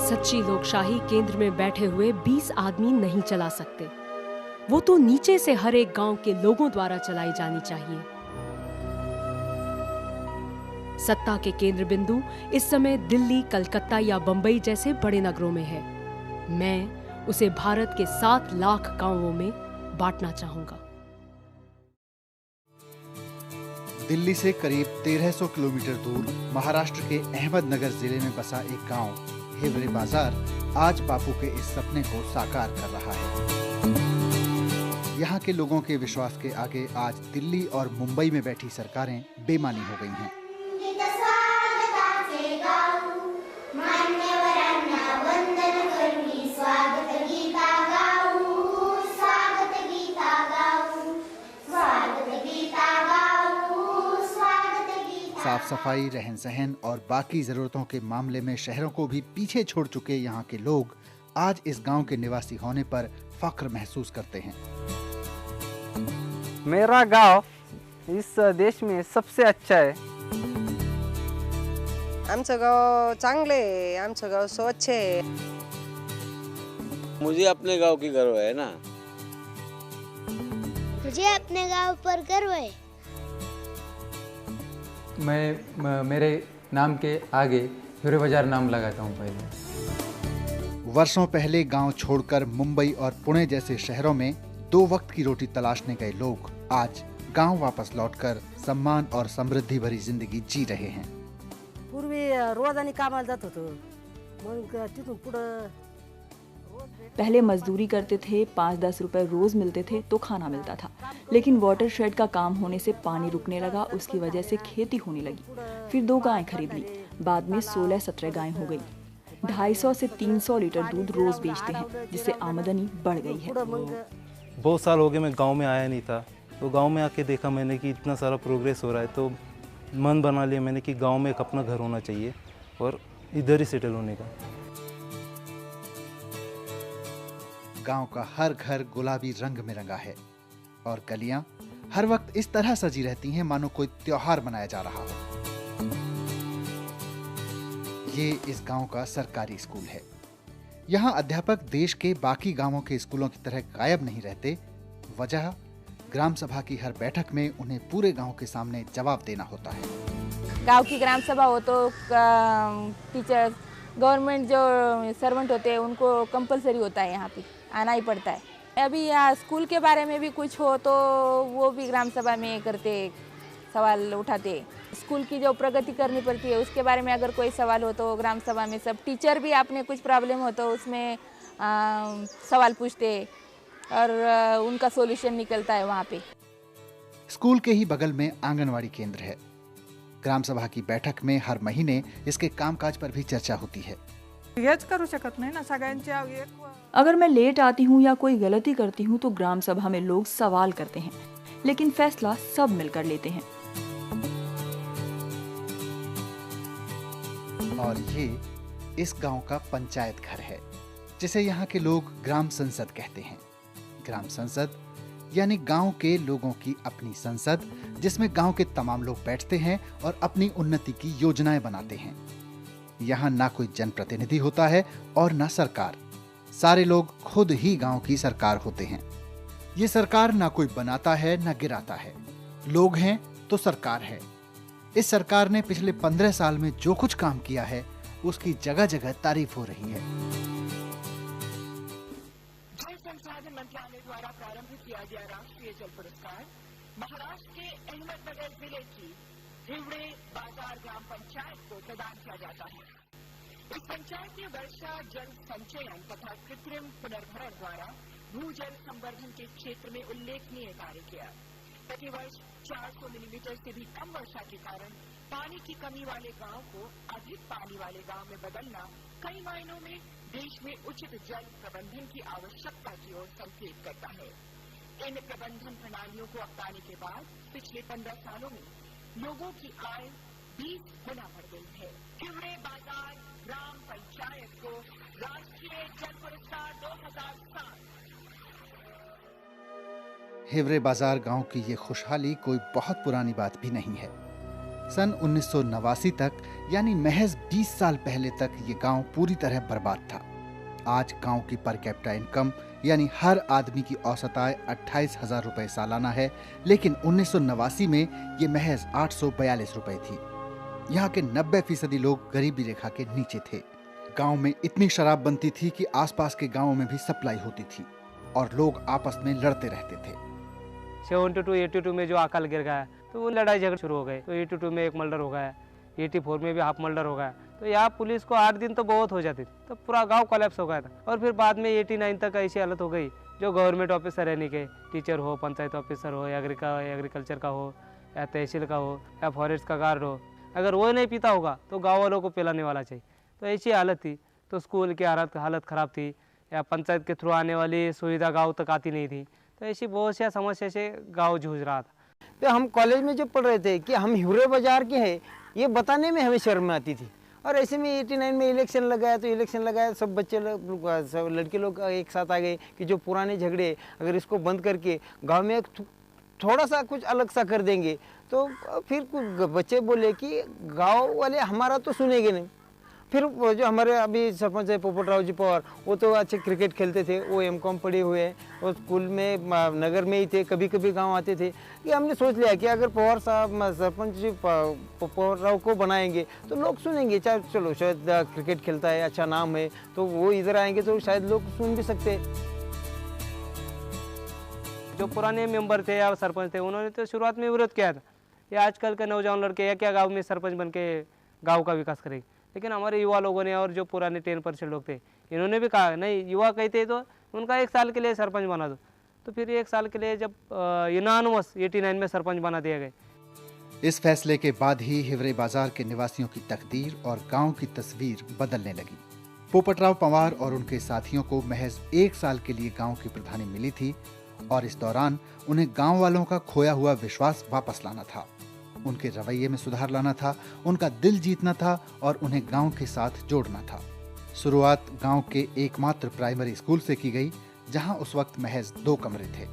सच्ची लोकशाही केंद्र में बैठे हुए 20 आदमी नहीं चला सकते। वो तो नीचे से हर एक गांव के लोगों द्वारा चलाई जानी चाहिए। सत्ता के केंद्र बिंदु इस समय दिल्ली, कलकत्ता या बंबई जैसे बड़े नगरों में है। मैं उसे भारत के 7 लाख गांवों में बांटना चाहूंगा। दिल्ली से करीब 1300 किलोमीटर दूर महाराष्ट्र के अहमदनगर जिले में बसा एक गांव हिवरे बाजार आज बापू के इस सपने को साकार कर रहा है। यहाँ के लोगों के विश्वास के आगे आज दिल्ली और मुंबई में बैठी सरकारें बेमानी हो गई हैं। साफ सफाई, रहन सहन और बाकी जरूरतों के मामले में शहरों को भी पीछे छोड़ चुके यहाँ के लोग आज इस गांव के निवासी होने पर फख्र महसूस करते हैं। मेरा गांव इस देश में सबसे अच्छा है। आमचं गाव चांगले आहे, आमचं गाव स्वच्छ है। मुझे अपने गांव की गर्व है ना। मुझे अपने गांव पर गर्व है। मैं मेरे नाम के आगे हिवरे बाजार नाम लगाता हूँ। पहले वर्षों पहले गांव छोड़कर मुंबई और पुणे जैसे शहरों में 2 वक्त की रोटी तलाशने गए लोग आज गांव वापस लौटकर सम्मान और समृद्धि भरी जिंदगी जी रहे हैं। पूर्वी रोजानी कामाला जात होतो, मग तिथून पुढं पहले मजदूरी करते थे, 5-10 रुपए रोज मिलते थे तो खाना मिलता था। लेकिन वाटर शेड का काम होने से पानी रुकने लगा, उसकी वजह से खेती होने लगी। फिर 2 गायें खरीद ली, बाद में 16-17 गायें हो गई। 250 से 300 लीटर दूध रोज बेचते हैं, जिससे आमदनी बढ़ गई है। बहुत साल हो गए मैं गांव में आया नहीं था, तो गांव में आके देखा मैंने कि इतना सारा प्रोग्रेस हो रहा है, तो मन बना लिया मैंने कि गांव में एक अपना घर होना चाहिए और इधर ही सेटल होने का। गांव का हर घर गुलाबी रंग में रंगा है और गलियां हर वक्त इस तरह सजी रहती हैं मानो कोई त्योहार मनाया जा रहा हो। ये इस गांव का सरकारी स्कूल है। यहाँ अध्यापक देश के बाकी गांवों के स्कूलों की तरह गायब नहीं रहते। वजह ग्राम सभा की हर बैठक में उन्हें पूरे गांव के सामने जवाब देना होता है। गांव की ग्राम सभा हो तो टीचर्स, गवर्नमेंट जो सर्वेंट होते हैं उनको कंपलसरी होता है, यहाँ पे आना ही पड़ता है। अभी यहाँ स्कूल के बारे में भी कुछ हो तो वो भी ग्राम सभा में करते, सवाल उठाते। स्कूल की जो प्रगति करनी पड़ती है उसके बारे में अगर कोई सवाल हो तो ग्राम सभा में सब टीचर भी आपने कुछ प्रॉब्लम हो तो उसमें सवाल पूछते और उनका सॉल्यूशन निकलता है वहाँ पे। स्कूल के ही बगल में आंगनवाड़ी केंद्र है। ग्राम सभा की बैठक में हर महीने इसके कामकाज पर भी चर्चा होती है। अगर मैं लेट आती हूँ या कोई गलती करती हूँ तो ग्राम सभा में लोग सवाल करते हैं, लेकिन फैसला सब मिलकर लेते हैं। और ये इस गांव का पंचायत घर है, जिसे यहाँ के लोग ग्राम संसद कहते हैं। ग्राम संसद यानी गांव के लोगों की अपनी संसद, जिसमें गांव के तमाम लोग बैठते हैं और अपनी उन्नति की योजनाएं बनाते हैं। यहाँ ना कोई जनप्रतिनिधि होता है और ना सरकार। सारे लोग खुद ही गांव की सरकार होते हैं। ये सरकार ना कोई बनाता है ना गिराता है, लोग हैं तो सरकार है। इस सरकार ने पिछले 15 साल में जो कुछ काम किया है उसकी जगह जगह तारीफ हो रही है। जल संसाधन मंत्रालय द्वारा प्रारंभ किया गया राष्ट्रीय जल पुरस्कार महाराष्ट्र के अहमदनगर जिले की हिवरे बाजार ग्राम पंचायत को प्रदान किया जाता है। इस पंचायत ने वर्षा जल संचयन तथा कृत्रिम पुनर्भरण द्वारा भूजल संवर्धन के क्षेत्र में उल्लेखनीय कार्य किया। प्रतिवर्ष 400 मिलीमीटर से भी कम वर्षा के कारण पानी की कमी वाले गांव को अधिक पानी वाले गांव में बदलना कई मायनों में देश में उचित जल प्रबंधन की आवश्यकता की ओर संकेत करता है। इन प्रबंधन प्रणालियों को अपनाने के बाद पिछले 15 सालों में लोगों की आय 20 गुना बढ़ गई है। हिवरे बाजार ग्राम पंचायत को राष्ट्रीय जल पुरस्कार 2007। हिवरे बाजार गांव की ये खुशहाली कोई बहुत पुरानी बात भी नहीं है। सन 1989 तक यानी महज 20 साल पहले तक ये गांव पूरी तरह बर्बाद था। आज गांव की पर कैपिटा इनकम यानी हर आदमी की औसत आय 28,000 रुपए सालाना है, लेकिन 1989 में ये महज 842 रुपए थी। यहाँ के 90% लोग गरीबी रेखा के नीचे थे। गांव में इतनी शराब बनती थी कि आसपास के गांवों में भी सप्लाई होती थी और लोग आपस में लड़ते रहते थे। 72 82 में जो अकाल गिर गया तो वो लड़ाई झगड़े शुरू हो गए। तो 82 में एक मर्डर हो गया, 84 में भी हाफ मर्डर हो गया। तो यहाँ पुलिस को 8 दिन तो बहुत हो जाती थी, तो पूरा गांव कोलैप्स हो गया था। और फिर बाद में 89 तक ऐसी हालत हो गई, जो गवर्नमेंट ऑफिसर रहने के, टीचर हो, पंचायत ऑफिसर हो, एग्रीकल्चर का हो, या तहसील का हो, या फॉरेस्ट का गार्ड हो, अगर वो नहीं पीता होगा तो गाँव वालों को पिलाने वाला चाहिए। तो ऐसी हालत थी। तो स्कूल की हालत ख़राब थी, या पंचायत के थ्रू आने वाली सुविधा गाँव तक आती नहीं थी। तो ऐसी बहुत सी समस्या से गाँव जूझ रहा था। तो हम कॉलेज में जब पढ़ रहे थे कि हम हिवरे बाजार के हैं, ये बताने में हमें शर्म आती थी। और ऐसे में 89 में इलेक्शन लगाया, तो इलेक्शन लगाया, सब बच्चे सब लड़के लोग एक साथ आ गए कि जो पुराने झगड़े अगर इसको बंद करके गांव में थोड़ा सा कुछ अलग सा कर देंगे, तो फिर कुछ बच्चे बोले कि गांव वाले हमारा तो सुनेंगे नहीं। फिर वो जो हमारे अभी सरपंच है पोपटराव जी पवार, वो तो अच्छे क्रिकेट खेलते थे, वो M.Com पढ़े हुए हैं, और स्कूल में नगर में ही थे, कभी कभी गांव आते थे। कि हमने सोच लिया कि अगर पवार साहब सरपंच जी पोपटराव को बनाएंगे तो लोग सुनेंगे। चाहे चलो शायद क्रिकेट खेलता है, अच्छा नाम है, तो वो इधर आएंगे तो शायद लोग सुन भी सकते हैं। जो पुराने मेंबर थे या सरपंच थे, उन्होंने तो शुरुआत में विरोध किया था, ये आजकल के नौजवान लड़के या क्या गाँव में सरपंच बन के गाँव का विकास करेंगे। लेकिन हमारे युवा लोगों ने और जो पुराने 10% लोग थे, इन्होंने भी कहा नहीं, युवा कहते तो उनका 1 साल के लिए सरपंच बना दो। तो फिर 1 साल के लिए जब यूनानिमस 89 में सरपंच बना दिया गया। इस फैसले के बाद ही हिवरे बाजार के निवासियों की तकदीर और गांव की तस्वीर बदलने लगी। पोपटराव पंवार और उनके साथियों को महज 1 साल के लिए गांव की प्रधानी मिली थी और इस दौरान उन्हें गांव वालों का खोया हुआ विश्वास वापस लाना था, उनके रवैये में सुधार लाना था, उनका दिल जीतना था और उन्हें गांव के साथ जोड़ना था। शुरुआत गांव के एकमात्र प्राइमरी स्कूल से की गई, जहां उस वक्त महज 2 कमरे थे।